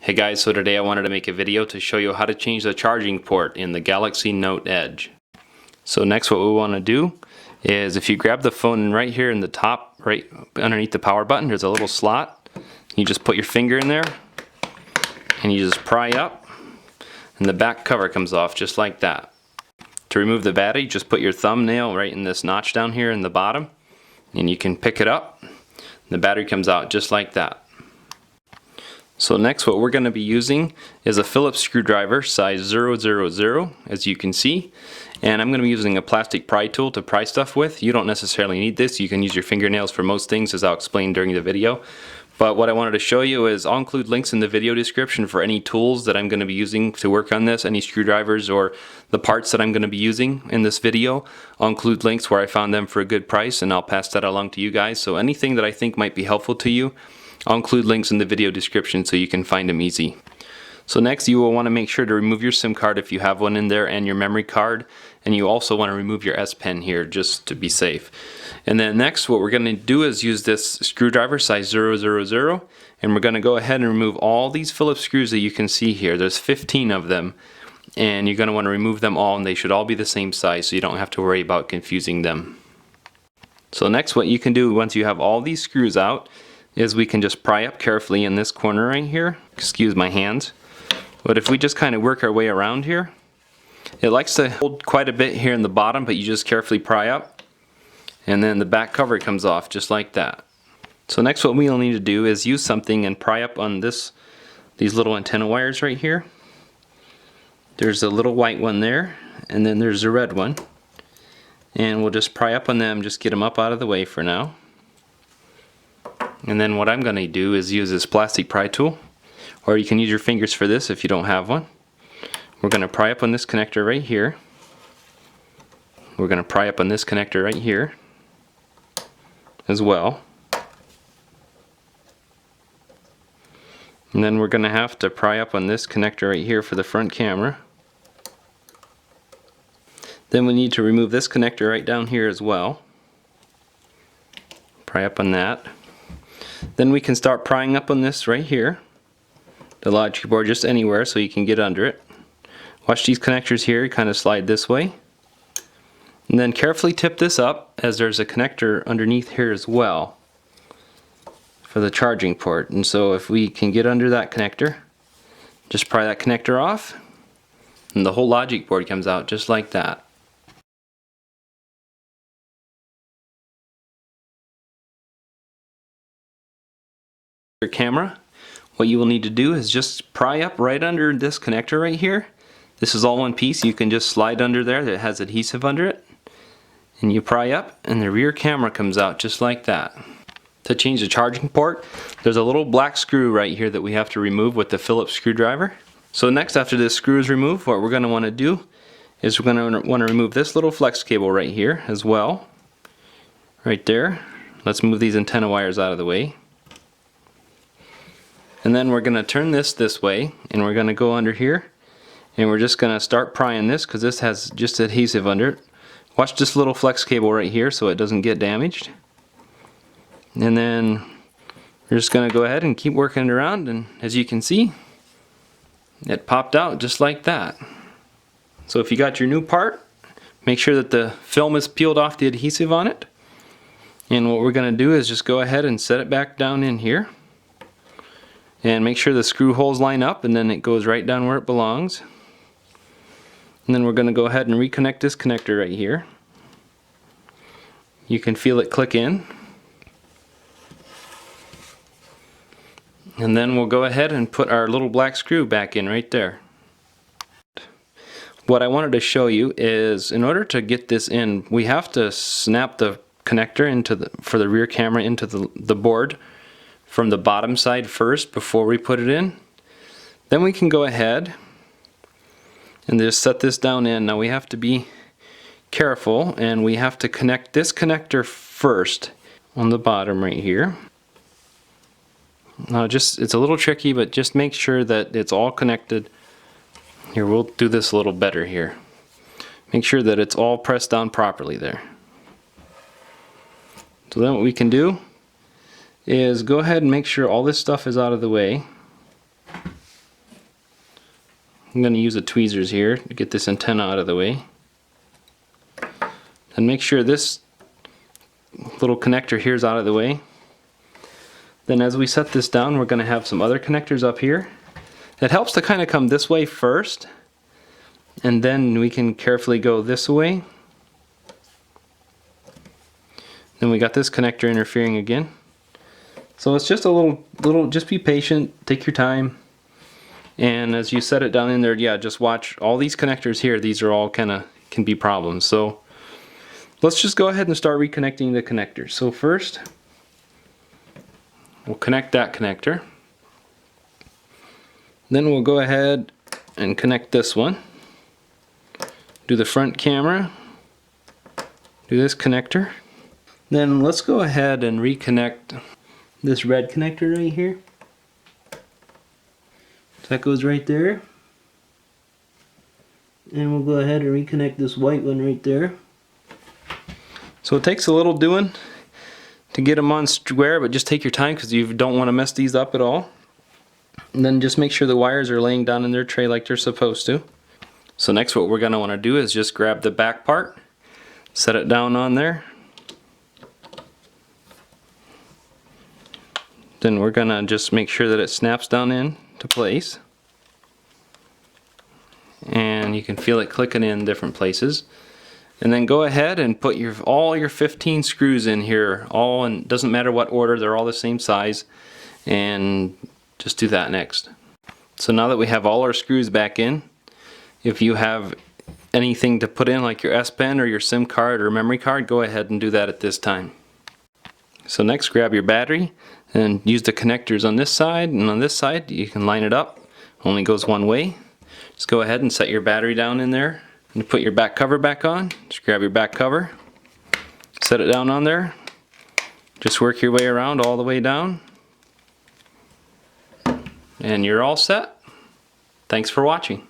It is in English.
Hey guys, so today I wanted to make a video to show you how to change the charging port in the Galaxy Note Edge. So next what we want to do is if you grab the phone right here in the top, right underneath the power button, there's a little slot. You just put your finger in there and you just pry up and the back cover comes off just like that. To remove the battery, just put your thumbnail right in this notch down here in the bottom and you can pick it up. The battery comes out just like that. So next what we're going to be using is a Phillips screwdriver size 000, as you can see, and I'm going to be using a plastic pry tool to pry stuff with. You don't necessarily need this, you can use your fingernails for most things, as I'll explain during the video. But what I wanted to show you is I'll include links in the video description for any tools that I'm going to be using to work on this, any screwdrivers or the parts that I'm going to be using in this video. I'll include links where I found them for a good price and I'll pass that along to you guys. So anything that I think might be helpful to you, I'll include links in the video description so you can find them easy. So next you will want to make sure to remove your SIM card if you have one in there and your memory card, and you also want to remove your S Pen here just to be safe. And then next what we're going to do is use this screwdriver size 000 and we're going to go ahead and remove all these Phillips screws that you can see here. There's 15 of them and you're going to want to remove them all, and they should all be the same size so you don't have to worry about confusing them. So next what you can do once you have all these screws out is we can just pry up carefully in this corner right here. Excuse my hands. But if we just kind of work our way around here, it likes to hold quite a bit here in the bottom, but you just carefully pry up and then the back cover comes off just like that. So next what we'll need to do is use something and pry up on these little antenna wires right here. There's a little white one there and then there's a red one, and we'll just pry up on them, just get them up out of the way for now. And then what I'm going to do is use this plastic pry tool, or you can use your fingers for this if you don't have one. We're going to pry up on this connector right here. We're going to pry up on this connector right here as well. And then we're going to have to pry up on this connector right here for the front camera. Then we need to remove this connector right down here as well. Pry up on that. Then we can start prying up on this right here, the logic board, just anywhere so you can get under it. Watch these connectors here, kind of slide this way. And then carefully tip this up, as there's a connector underneath here as well for the charging port. And so if we can get under that connector, just pry that connector off and the whole logic board comes out just like that. Your camera, what you will need to do is just pry up right under this connector right here. This is all one piece. You can just slide under there that has adhesive under it, and you pry up and the rear camera comes out just like that. To change the charging port, there's a little black screw right here that we have to remove with the Phillips screwdriver. So next, after this screw is removed, what we're going to want to do is we're going to want to remove this little flex cable right here as well, right there. Let's move these antenna wires out of the way. And then we're going to turn this way, and we're going to go under here, and we're just going to start prying this because this has just adhesive under it. Watch this little flex cable right here so it doesn't get damaged. And then we're just going to go ahead and keep working it around, and as you can see, it popped out just like that. So if you got your new part, make sure that the film is peeled off the adhesive on it. And what we're going to do is just go ahead and set it back down in here. And make sure the screw holes line up, and then it goes right down where it belongs. And then we're going to go ahead and reconnect this connector right here. You can feel it click in. And then we'll go ahead and put our little black screw back in right there. What I wanted to show you is, in order to get this in, we have to snap the connector for the rear camera into the board from the bottom side first before we put it in. Then we can go ahead and just set this down in. Now we have to be careful, and we have to connect this connector first on the bottom right here. Now it's a little tricky, but just make sure that it's all connected. Here, we'll do this a little better here. Make sure that it's all pressed down properly there. So then what we can do is go ahead and make sure all this stuff is out of the way. I'm going to use the tweezers here to get this antenna out of the way. And make sure this little connector here is out of the way. Then as we set this down, we're going to have some other connectors up here. It helps to kind of come this way first, and then we can carefully go this way. Then we got this connector interfering again. So it's just a little, just be patient, take your time. And as you set it down in there, yeah, just watch all these connectors here. These are all kind of can be problems. So let's just go ahead and start reconnecting the connectors. So first, we'll connect that connector. Then we'll go ahead and connect this one. Do the front camera. Do this connector. Then let's go ahead and reconnect this red connector right here. So that goes right there. And we'll go ahead and reconnect this white one right there. So it takes a little doing to get them on square, but just take your time because you don't want to mess these up at all. And then just make sure the wires are laying down in their tray like they're supposed to. So next what we're going to want to do is just grab the back part, set it down on there. Then we're going to just make sure that it snaps down in to place. And you can feel it clicking in different places. And then go ahead and put all your 15 screws in here, all in, doesn't matter what order, they're all the same size, and just do that next. So now that we have all our screws back in, if you have anything to put in like your S Pen or your SIM card or memory card, go ahead and do that at this time. So next, grab your battery and use the connectors on this side, and on this side you can line it up, only goes one way. Just go ahead and set your battery down in there. And put your back cover back on. Just grab your back cover, set it down on there, just work your way around all the way down, and you're all set. Thanks for watching.